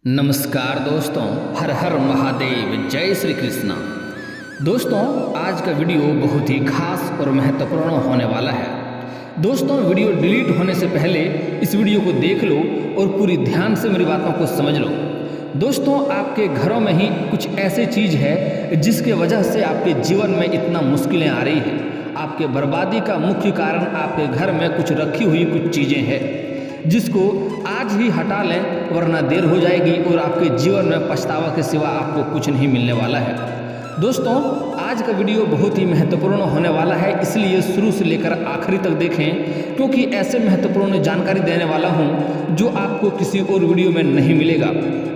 नमस्कार दोस्तों, हर हर महादेव, जय श्री कृष्णा। दोस्तों, आज का वीडियो बहुत ही खास और महत्वपूर्ण होने वाला है। दोस्तों, वीडियो डिलीट होने से पहले इस वीडियो को देख लो और पूरी ध्यान से मेरी बातों को समझ लो। दोस्तों, आपके घरों में ही कुछ ऐसी चीज़ है जिसके वजह से आपके जीवन में इतना मुश्किलें आ रही है। आपके बर्बादी का मुख्य कारण आपके घर में कुछ रखी हुई कुछ चीज़ें हैं जिसको आज ही हटा लें, वरना देर हो जाएगी और आपके जीवन में पछतावा के सिवा आपको कुछ नहीं मिलने वाला है। दोस्तों, आज का वीडियो बहुत ही महत्वपूर्ण होने वाला है, इसलिए शुरू से लेकर आखिरी तक देखें, क्योंकि ऐसे महत्वपूर्ण जानकारी देने वाला हूं जो आपको किसी और वीडियो में नहीं मिलेगा।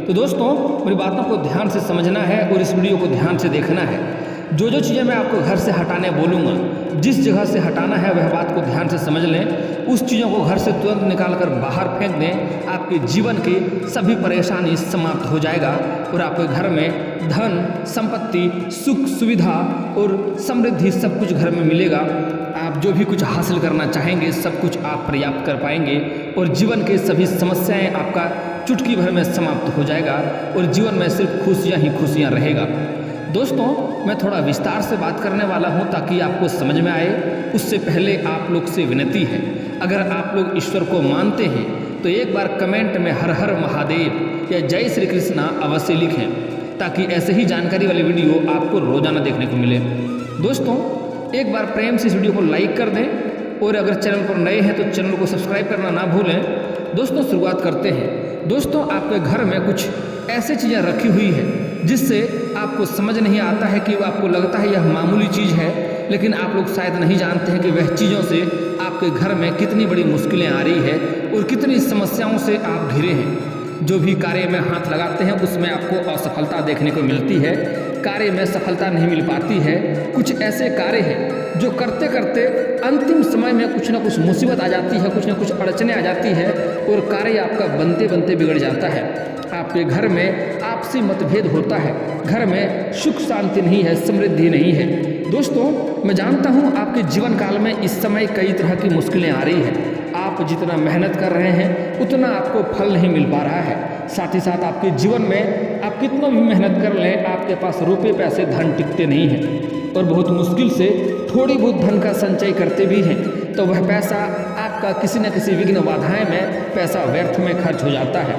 तो दोस्तों, मेरी बातों को ध्यान से समझना है और इस वीडियो को ध्यान से देखना है। जो चीज़ें मैं आपको घर से हटाने बोलूँगा, जिस जगह से हटाना है वह बात को ध्यान से समझ लें। उस चीज़ों को घर से तुरंत निकाल कर बाहर फेंक दें, आपके जीवन की सभी परेशानी समाप्त हो जाएगा और आपके घर में धन, संपत्ति, सुख, सुविधा और समृद्धि सब कुछ घर में मिलेगा। आप जो भी कुछ हासिल करना चाहेंगे सब कुछ आप पर्याप्त कर पाएंगे और जीवन के सभी समस्याएं आपका चुटकी भर में समाप्त हो जाएगा और जीवन में सिर्फ खुशियाँ ही खुशियाँ रहेगा। दोस्तों, मैं थोड़ा विस्तार से बात करने वाला हूं ताकि आपको समझ में आए। उससे पहले आप लोग से विनती है, अगर आप लोग ईश्वर को मानते हैं तो एक बार कमेंट में हर हर महादेव या जय श्री कृष्णा अवश्य लिखें, ताकि ऐसे ही जानकारी वाले वीडियो आपको रोजाना देखने को मिले। दोस्तों, एक बार प्रेम से इस वीडियो को लाइक कर दें और अगर चैनल पर नए हैं तो चैनल को सब्सक्राइब करना ना भूलें। दोस्तों, शुरुआत करते हैं। दोस्तों, आपके घर में कुछ ऐसी चीज़ें रखी हुई है जिससे आपको समझ नहीं आता है कि आपको लगता है यह मामूली चीज़ है, लेकिन आप लोग शायद नहीं जानते हैं कि वह चीज़ों से आपके घर में कितनी बड़ी मुश्किलें आ रही है और कितनी समस्याओं से आप घिरे हैं। जो भी कार्य में हाथ लगाते हैं उसमें आपको असफलता देखने को मिलती है, कार्य में सफलता नहीं मिल पाती है। कुछ ऐसे कार्य हैं जो करते करते अंतिम समय में कुछ ना कुछ मुसीबत आ जाती है, कुछ ना कुछ अड़चने आ जाती है और कार्य आपका बनते बनते बिगड़ जाता है। आपके घर में आपसी मतभेद होता है, घर में सुख शांति नहीं है, समृद्धि नहीं है। दोस्तों, मैं जानता हूँ आपके जीवन काल में इस समय कई तरह की मुश्किलें आ रही हैं। आप जितना मेहनत कर रहे हैं उतना आपको फल नहीं मिल पा रहा है। साथ ही साथ आपके जीवन में आप कितना भी मेहनत कर लें, आपके पास रुपये पैसे धन टिकते नहीं हैं और बहुत मुश्किल से थोड़ी बहुत धन का संचय करते भी हैं तो वह पैसा आपका किसी न किसी विघ्न बाधाएं में पैसा व्यर्थ में खर्च हो जाता है।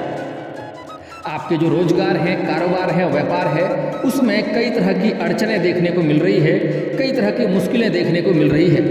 आपके जो रोजगार है, कारोबार है, व्यापार है, उसमें कई तरह की अड़चनें देखने को मिल रही है, कई तरह की मुश्किलें देखने को मिल रही है।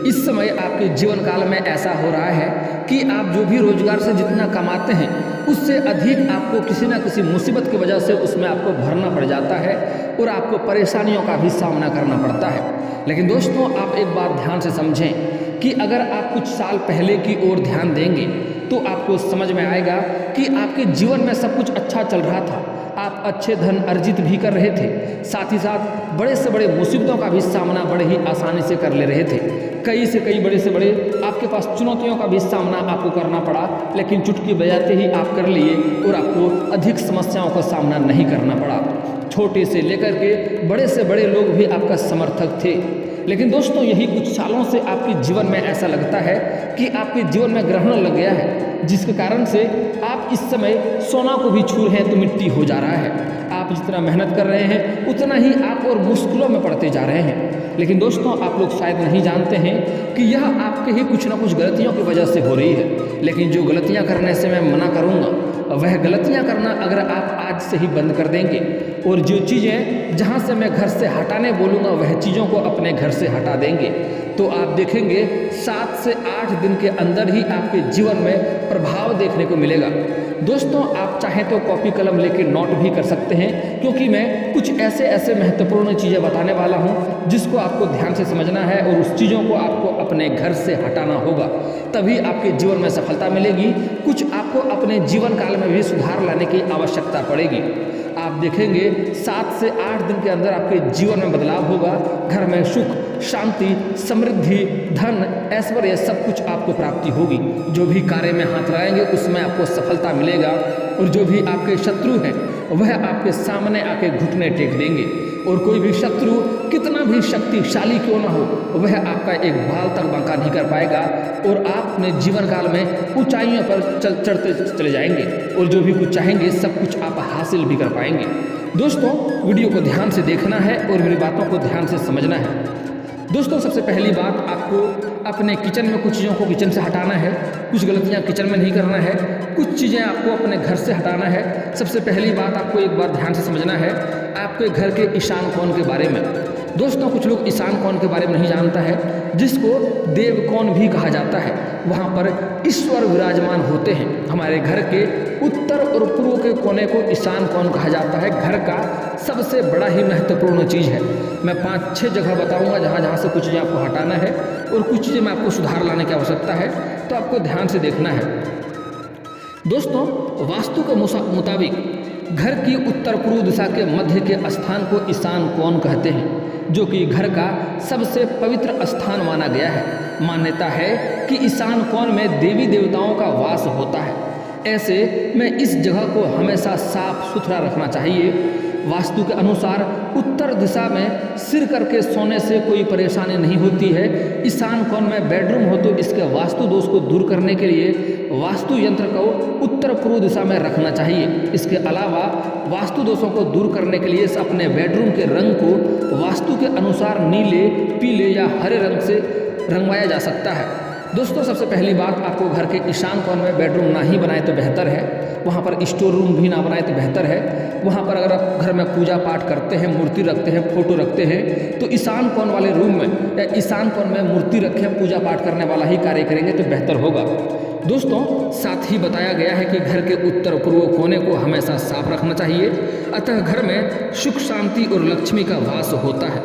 इस समय आपके जीवन काल में ऐसा हो रहा है कि आप जो भी रोजगार से जितना कमाते हैं उससे अधिक आपको किसी न किसी मुसीबत की वजह से उसमें आपको भरना पड़ जाता है और आपको परेशानियों का भी सामना करना पड़ता है। लेकिन दोस्तों, आप एक बात ध्यान से समझें कि अगर आप कुछ साल पहले की ओर ध्यान देंगे तो आपको समझ में आएगा कि आपके जीवन में सब कुछ अच्छा चल रहा था, आप अच्छे धन अर्जित भी कर रहे थे, साथ ही साथ बड़े से बड़े मुसीबतों का भी सामना बड़े ही आसानी से कर ले रहे थे। कई से कई बड़े से बड़े आपके पास चुनौतियों का भी सामना आपको करना पड़ा, लेकिन चुटकी बजाते ही आप कर लिए और आपको अधिक समस्याओं का सामना नहीं करना पड़ा। छोटे से लेकर के बड़े से बड़े लोग भी आपका समर्थक थे। लेकिन दोस्तों, यही कुछ सालों से आपके जीवन में ऐसा लगता है कि आपके जीवन में ग्रहण लग गया है, जिसके कारण से आप इस समय सोना को भी छू रहे हैं तो मिट्टी हो जा रहा है। आप जितना मेहनत कर रहे हैं उतना ही आप और मुश्किलों में पड़ते जा रहे हैं। लेकिन दोस्तों, आप लोग शायद नहीं जानते हैं कि यह आपके ही कुछ ना कुछ गलतियों की वजह से हो रही है। लेकिन जो गलतियाँ करने से मैं मना करूँगा, वह गलतियाँ करना अगर आप आज से ही बंद कर देंगे और जो चीज़ें जहाँ से मैं घर से हटाने बोलूँगा वह चीज़ों को अपने घर से हटा देंगे तो आप देखेंगे 7 से 8 दिन के अंदर ही आपके जीवन में प्रभाव देखने को मिलेगा। दोस्तों, आप चाहें तो कॉपी कलम लेके नोट भी कर सकते हैं, क्योंकि मैं कुछ ऐसे महत्वपूर्ण चीज़ें बताने वाला हूं जिसको आपको ध्यान से समझना है और उस चीज़ों को आपको अपने घर से हटाना होगा, तभी आपके जीवन में सफलता मिलेगी। कुछ आपको अपने जीवन काल में भी सुधार लाने की आवश्यकता पड़ेगी। आप देखेंगे 7 से 8 दिन के अंदर आपके जीवन में बदलाव होगा। घर में सुख, शांति, समृद्धि, धन, ऐश्वर्य सब कुछ आपको प्राप्ति होगी। जो भी कार्य में हाथ लगाएंगे उसमें आपको सफलता मिलेगा और जो भी आपके शत्रु हैं वह आपके सामने आके घुटने टेक देंगे। और कोई भी शत्रु कितना भी शक्तिशाली क्यों ना हो, वह आपका एक बाल तक बांका नहीं कर पाएगा और आप अपने जीवन काल में ऊंचाइयों पर चढ़ते चले जाएंगे और जो भी कुछ चाहेंगे सब कुछ आप हासिल भी कर पाएंगे। दोस्तों, वीडियो को ध्यान से देखना है और मेरी बातों को ध्यान से समझना है। दोस्तों, सबसे पहली बात, आपको अपने किचन में कुछ चीज़ों को किचन से हटाना है, कुछ गलतियां किचन में नहीं करना है, कुछ चीज़ें आपको अपने घर से हटाना है। सबसे पहली बात आपको एक बात ध्यान से समझना है, आपके घर के ईशान कोण के बारे में। दोस्तों, कुछ लोग ईशान कोण के बारे में नहीं जानता है, जिसको देव कोण भी कहा जाता है। वहाँ पर ईश्वर विराजमान होते हैं। हमारे घर के उत्तर और पूर्व के कोने को ईशान कोण कहा जाता है। घर का सबसे बड़ा ही महत्वपूर्ण चीज़ है। मैं 5-6 जगह बताऊंगा जहाँ जहाँ से कुछ चीज़ें आपको हटाना है और कुछ चीज़ें में आपको सुधार लाने की आवश्यकता है, तो आपको ध्यान से देखना है। दोस्तों, वास्तु के मुताबिक घर की उत्तर पूर्व दिशा के मध्य के स्थान को ईशान कोण कहते हैं, जो कि घर का सबसे पवित्र स्थान माना गया है। मान्यता है कि ईशान कोण में देवी देवताओं का वास होता है। ऐसे में इस जगह को हमेशा साफ सुथरा रखना चाहिए। वास्तु के अनुसार उत्तर दिशा में सिर करके सोने से कोई परेशानी नहीं होती है। ईशान कोण में बेडरूम हो तो इसके वास्तु दोष को दूर करने के लिए वास्तु यंत्र को उत्तर पूर्व दिशा में रखना चाहिए। इसके अलावा वास्तु दोषों को दूर करने के लिए अपने बेडरूम के रंग को वास्तु के अनुसार नीले, पीले या हरे रंग से रंगवाया जा सकता है। दोस्तों, सबसे पहली बात, आपको घर के ईशान कोण में बेडरूम ना ही बनाए तो बेहतर है। वहाँ पर स्टोर रूम भी ना बनाए तो बेहतर है। वहाँ पर अगर आप घर में पूजा पाठ करते हैं, मूर्ति रखते हैं, फोटो रखते हैं, तो ईशान कोण वाले रूम में या ईशान कोण में मूर्ति रखें, पूजा पाठ करने वाला ही कार्य करेंगे तो बेहतर होगा। दोस्तों, साथ ही बताया गया है कि घर के उत्तर पूर्व कोने को हमेशा साफ रखना चाहिए। अतः घर में सुख, शांति और लक्ष्मी का वास होता है।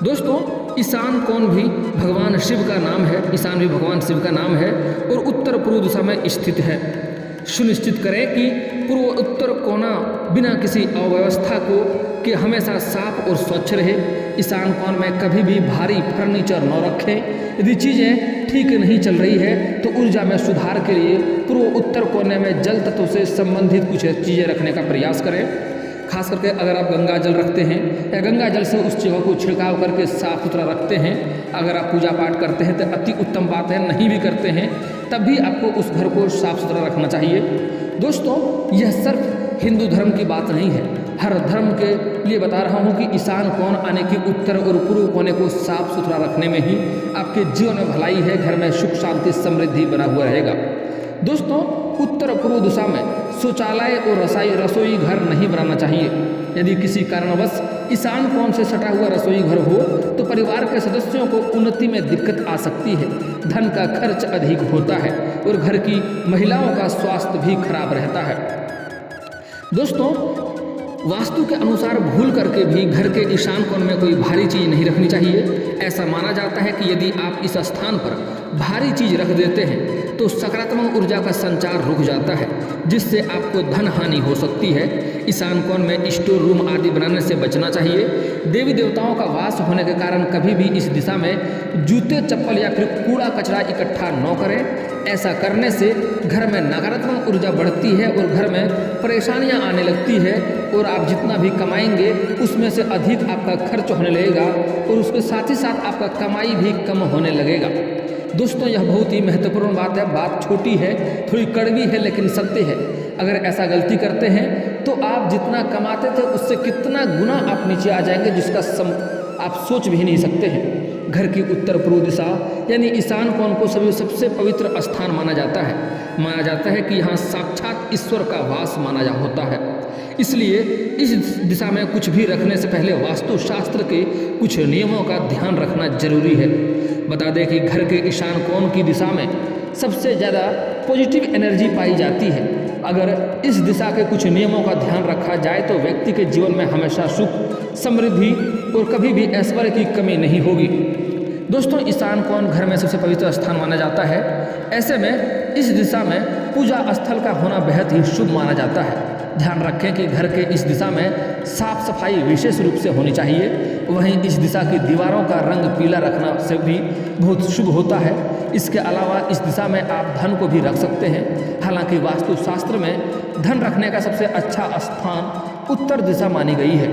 दोस्तों, ईशान कोण भी भगवान शिव का नाम है। ईशान भी भगवान शिव का नाम है और उत्तर पूर्व दिशा में स्थित है। सुनिश्चित करें कि पूर्व उत्तर कोना बिना किसी अव्यवस्था के हमेशा साफ और स्वच्छ रहे। ईशान कोण में कभी भी भारी फर्नीचर न रखें। यदि चीज़ें ठीक नहीं चल रही है तो ऊर्जा में सुधार के लिए पूर्व उत्तर कोने में जल तत्व से संबंधित कुछ चीज़ें रखने का प्रयास करें। खास करके अगर आप गंगा जल रखते हैं या गंगा जल से उस जगह को छिड़काव करके साफ सुथरा रखते हैं, अगर आप पूजा पाठ करते हैं तो अति उत्तम बात है। नहीं भी करते हैं तब भी आपको उस घर को साफ सुथरा रखना चाहिए। दोस्तों, यह सिर्फ हिंदू धर्म की बात नहीं है, हर धर्म के लिए बता रहा हूँ कि ईशान कोण आने की उत्तर और पूर्व कोने को साफ सुथरा रखने में ही आपके जीवन में भलाई है। घर में सुख, शांति, समृद्धि बना हुआ रहेगा। दोस्तों, उत्तर पूर्व दिशा में शौचालय और रसोई घर नहीं बनाना चाहिए। यदि किसी कारणवश ईशान कोण से सटा हुआ रसोई घर हो तो परिवार के सदस्यों को उन्नति में दिक्कत आ सकती है, धन का खर्च अधिक होता है और घर की महिलाओं का स्वास्थ्य भी खराब रहता है। दोस्तों, वास्तु के अनुसार भूल करके भी घर के ईशान कोण में कोई भारी चीज़ नहीं रखनी चाहिए। ऐसा माना जाता है कि यदि आप इस स्थान पर भारी चीज़ रख देते हैं तो सकारात्मक ऊर्जा का संचार रुक जाता है, जिससे आपको धन हानि हो सकती है। ईशान कोण में स्टोर रूम आदि बनाने से बचना चाहिए। देवी देवताओं का वास होने के कारण कभी भी इस दिशा में जूते, चप्पल या फिर कूड़ा कचरा इकट्ठा न करें। ऐसा करने से घर में नकारात्मक ऊर्जा बढ़ती है और घर में परेशानियां आने लगती है और आप जितना भी कमाएंगे उसमें से अधिक आपका खर्च होने लगेगा और उसके साथ ही साथ आपका कमाई भी कम होने लगेगा। दोस्तों, यह बहुत ही महत्वपूर्ण बात है। बात छोटी है, थोड़ी कड़वी है, लेकिन सत्य है। अगर ऐसा गलती करते हैं तो आप जितना कमाते थे उससे कितना गुना आप नीचे आ जाएंगे, जिसका आप सोच भी नहीं सकते हैं। घर की उत्तर पूर्व दिशा यानी ईशान कोण को सभी सबसे पवित्र स्थान माना जाता है। माना जाता है कि यहाँ साक्षात ईश्वर का वास माना होता है। इसलिए इस दिशा में कुछ भी रखने से पहले वास्तुशास्त्र के कुछ नियमों का ध्यान रखना जरूरी है। बता दें कि घर के ईशान कोण की दिशा में सबसे ज़्यादा पॉजिटिव एनर्जी पाई जाती है। अगर इस दिशा के कुछ नियमों का ध्यान रखा जाए तो व्यक्ति के जीवन में हमेशा सुख, समृद्धि और कभी भी ऐश्वर्य की कमी नहीं होगी। दोस्तों, ईशान कोण घर में सबसे पवित्र स्थान माना जाता है। ऐसे में इस दिशा में पूजा स्थल का होना बेहद ही शुभ माना जाता है। ध्यान रखें कि घर के इस दिशा में साफ सफाई विशेष रूप से होनी चाहिए। वहीं इस दिशा की दीवारों का रंग पीला रखना से भी बहुत शुभ होता है। इसके अलावा इस दिशा में आप धन को भी रख सकते हैं। हालांकि वास्तुशास्त्र में धन रखने का सबसे अच्छा स्थान उत्तर दिशा मानी गई है।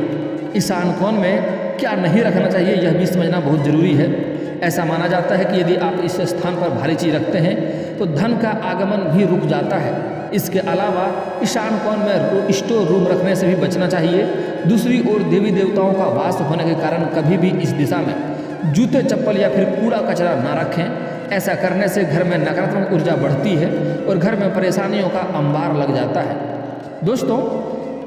ईशान कोण में क्या नहीं रखना चाहिए यह भी समझना बहुत ज़रूरी है। ऐसा माना जाता है कि यदि आप इस स्थान पर भारी चीज़ रखते हैं तो धन का आगमन भी रुक जाता है। इसके अलावा ईशान कोण में स्टोर रूम रखने से भी बचना चाहिए। दूसरी ओर देवी देवताओं का वास होने के कारण कभी भी इस दिशा में जूते चप्पल या फिर कूड़ा कचरा ना रखें। ऐसा करने से घर में नकारात्मक ऊर्जा बढ़ती है और घर में परेशानियों का अंबार लग जाता है। दोस्तों,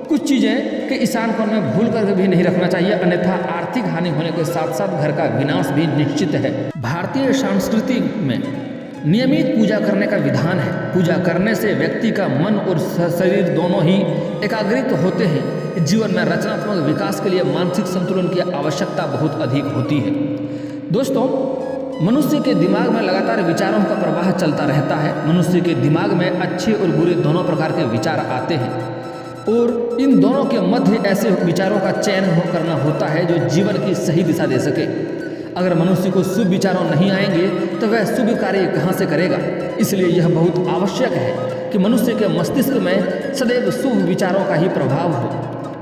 कुछ चीज़ें कि ईशान कोण में भूल कर भी नहीं रखना चाहिए, अन्यथा आर्थिक हानि होने के साथ साथ घर का विनाश भी निश्चित है। भारतीय संस्कृति में नियमित पूजा करने का विधान है। पूजा करने से व्यक्ति का मन और शरीर दोनों ही एकाग्रित होते हैं। जीवन में रचनात्मक विकास के लिए मानसिक संतुलन की आवश्यकता बहुत अधिक होती है। दोस्तों, मनुष्य के दिमाग में लगातार विचारों का प्रवाह चलता रहता है। मनुष्य के दिमाग में अच्छे और बुरे दोनों प्रकार के विचार आते हैं और इन दोनों के मध्य ऐसे विचारों का चयन करना होता है जो जीवन की सही दिशा दे सके। अगर मनुष्य को शुभ विचारों नहीं आएंगे तो वह शुभ कार्य कहाँ से करेगा। इसलिए यह बहुत आवश्यक है कि मनुष्य के मस्तिष्क में सदैव शुभ विचारों का ही प्रभाव हो।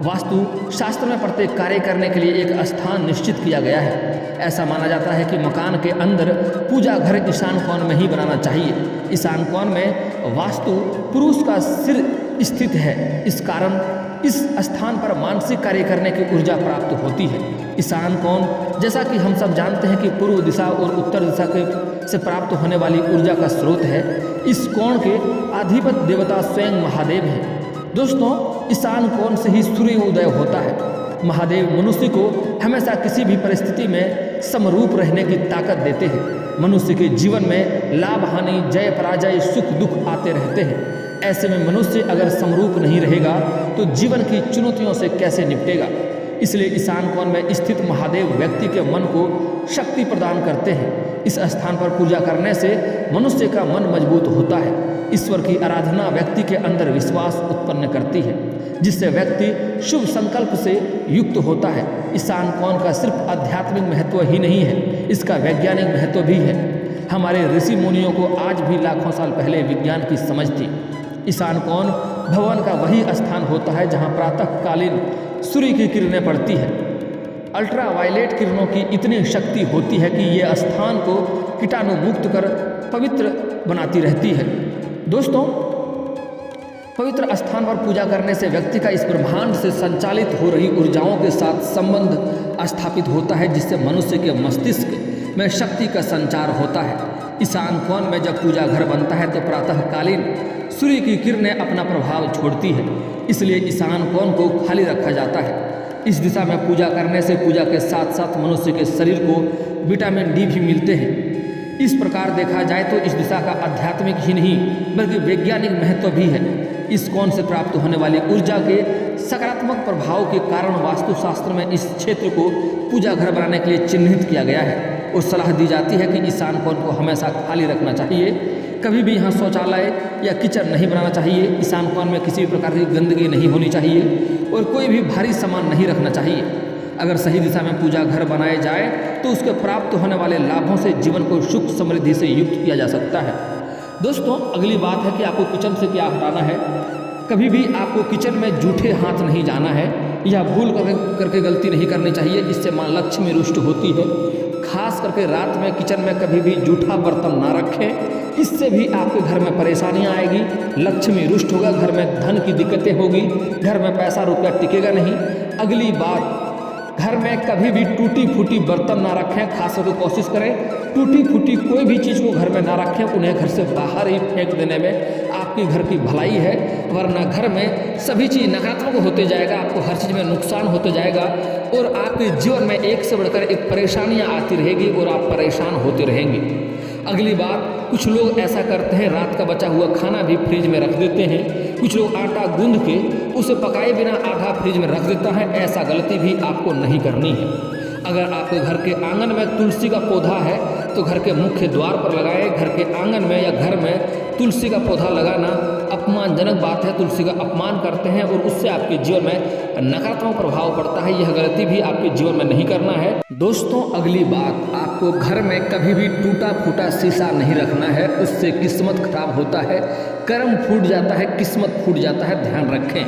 वास्तु शास्त्र में प्रत्येक कार्य करने के लिए एक स्थान निश्चित किया गया है। ऐसा माना जाता है कि मकान के अंदर पूजा घर ईशान कोण में ही बनाना चाहिए। ईशान कोण में वास्तु पुरुष का सिर स्थित है, इस कारण इस स्थान पर मानसिक कार्य करने की ऊर्जा प्राप्त होती है। ईशान कोण, जैसा कि हम सब जानते हैं कि पूर्व दिशा और उत्तर दिशा से प्राप्त होने वाली ऊर्जा का स्रोत है। इस कोण के अधिपति देवता स्वयं महादेव हैं। दोस्तों, ईशान कोण से ही सूर्य उदय होता है। महादेव मनुष्य को हमेशा किसी भी परिस्थिति में समरूप रहने की ताकत देते हैं। मनुष्य के जीवन में लाभ हानि, जय पराजय, सुख दुख आते रहते हैं। ऐसे में मनुष्य अगर समरूप नहीं रहेगा तो जीवन की चुनौतियों से कैसे निपटेगा। इसलिए ईशान कोण में स्थित महादेव व्यक्ति के मन को शक्ति प्रदान करते हैं। इस स्थान पर पूजा करने से मनुष्य का मन मजबूत होता है। ईश्वर की आराधना व्यक्ति के अंदर विश्वास उत्पन्न करती है, जिससे व्यक्ति शुभ संकल्प से युक्त होता है। ईशान कोण का सिर्फ आध्यात्मिक महत्व ही नहीं है, इसका वैज्ञानिक महत्व भी है। हमारे ऋषि मुनियों को आज भी लाखों साल पहले विज्ञान की समझ थी। ईशान कोण भवन का वही स्थान होता है जहाँ प्रातःकालीन सूर्य की किरणें पड़ती है। अल्ट्रावायलेट किरणों की इतनी शक्ति होती है कि ये स्थान को कीटाणु मुक्त कर पवित्र बनाती रहती है। दोस्तों, पवित्र स्थान पर पूजा करने से व्यक्ति का इस ब्रह्मांड से संचालित हो रही ऊर्जाओं के साथ संबंध स्थापित होता है, जिससे मनुष्य के मस्तिष्क में शक्ति का संचार होता है। ईशान कोण में जब पूजा घर बनता है तो प्रातःकालीन सूर्य की किरणें अपना प्रभाव छोड़ती है, इसलिए ईशान कोण को खाली रखा जाता है। इस दिशा में पूजा करने से पूजा के साथ साथ मनुष्य के शरीर को विटामिन डी भी मिलते हैं। इस प्रकार देखा जाए तो इस दिशा का आध्यात्मिक ही नहीं बल्कि वैज्ञानिक महत्व भी है। इस कोण से प्राप्त होने वाली ऊर्जा के सकारात्मक प्रभाव के कारण वास्तुशास्त्र में इस क्षेत्र को पूजा घर बनाने के लिए चिन्हित किया गया है और सलाह दी जाती है कि ईशान कोण को हमेशा खाली रखना चाहिए। कभी भी यहाँ शौचालय या किचन नहीं बनाना चाहिए। ईशान कोण में किसी भी प्रकार की गंदगी नहीं होनी चाहिए और कोई भी भारी सामान नहीं रखना चाहिए। अगर सही दिशा में पूजा घर बनाए जाए तो उसके प्राप्त होने वाले लाभों से जीवन को सुख समृद्धि से युक्त किया जा सकता है। दोस्तों, अगली बात है कि आपको किचन से क्या हटाना है। कभी भी आपको किचन में जूठे हाथ नहीं जाना है या भूल करके गलती नहीं करनी चाहिए, जिससे माँ लक्ष्मी रुष्ट होती है। खास करके रात में किचन में कभी भी जूठा बर्तन ना रखें, इससे भी आपके घर में परेशानियां आएगी, लक्ष्मी रुष्ट होगा, घर में धन की दिक्कतें होगी, घर में पैसा रुपया टिकेगा नहीं। अगली बात, घर में कभी भी टूटी फूटी बर्तन ना रखें। खास करके कोशिश करें टूटी फूटी कोई भी चीज़ को घर में ना रखें, उन्हें घर से बाहर ही फेंक देने में आपकी घर की भलाई है। वरना घर में सभी चीज़ नकारात्मक होते जाएगा, आपको हर चीज़ में नुकसान होते जाएगा और आपके जीवन में एक से बढ़कर एक परेशानियाँ आती रहेगी और आप परेशान होते रहेंगे। अगली बात, कुछ लोग ऐसा करते हैं, रात का बचा हुआ खाना भी फ्रिज में रख देते हैं। कुछ लोग आटा गूंद के उसे पकाए बिना आधा फ्रिज में रख देता है। ऐसा गलती भी आपको नहीं करनी है। अगर आपके घर के आंगन में तुलसी का पौधा है तो घर के मुख्य द्वार पर लगाएं। घर के आंगन में या घर में तुलसी का पौधा लगाना अपमानजनक बात है। तुलसी का अपमान करते हैं और उससे आपके जीवन में नकारात्मक प्रभाव पड़ता है। यह गलती भी आपके जीवन में नहीं करना है। दोस्तों, अगली बात, आपको घर में कभी भी टूटा फूटा शीशा नहीं रखना है, उससे किस्मत खराब होता है, कर्म फूट जाता है, किस्मत फूट जाता है, ध्यान रखें।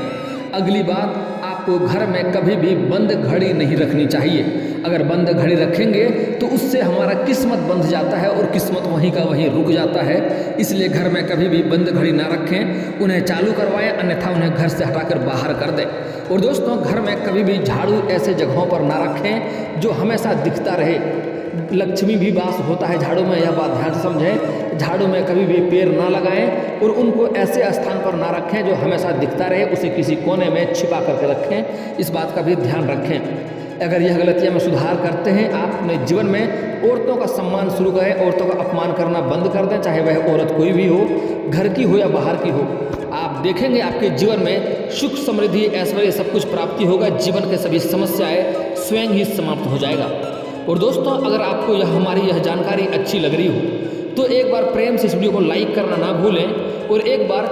अगली बात, आप आपको घर में कभी भी बंद घड़ी नहीं रखनी चाहिए। अगर बंद घड़ी रखेंगे तो उससे हमारा किस्मत बंध जाता है और किस्मत वहीं का वहीं रुक जाता है। इसलिए घर में कभी भी बंद घड़ी ना रखें, उन्हें चालू करवाएं, अन्यथा उन्हें घर से हटाकर बाहर कर दें। और दोस्तों, घर में कभी भी झाड़ू ऐसे जगहों पर ना रखें जो हमेशा दिखता रहे। लक्ष्मी भी वास होता है झाड़ू में, यह बात ध्यान से समझें। झाड़ू में कभी भी पैर ना लगाएं और उनको ऐसे स्थान पर ना रखें जो हमेशा दिखता रहे, उसे किसी कोने में छिपा करके रखें। इस बात का भी ध्यान रखें। अगर यह गलतियां में सुधार करते हैं, आप अपने जीवन में औरतों का सम्मान शुरू करें, औरतों का अपमान करना बंद कर दें, चाहे वह औरत कोई भी हो, घर की हो या बाहर की हो। आप देखेंगे आपके जीवन में सुख, समृद्धि, ऐश्वर्य सब कुछ प्राप्ति होगा। जीवन के सभी समस्याएं स्वयं ही समाप्त हो जाएगा। और दोस्तों, अगर आपको हमारी यह जानकारी अच्छी लग रही हो तो एक बार प्रेम से इस वीडियो को लाइक करना ना भूलें और एक बार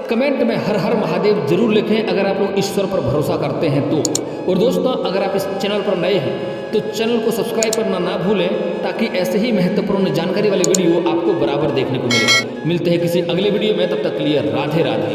कमेंट में हर हर महादेव जरूर लिखें अगर आप लोग ईश्वर पर भरोसा करते हैं तो। और दोस्तों, अगर आप इस चैनल पर नए हैं तो चैनल को सब्सक्राइब करना ना भूलें, ताकि ऐसे ही महत्वपूर्ण जानकारी वाले वीडियो आपको बराबर देखने को मिले। मिलते हैं किसी अगले वीडियो में, तब तक के लिए राधे राधे।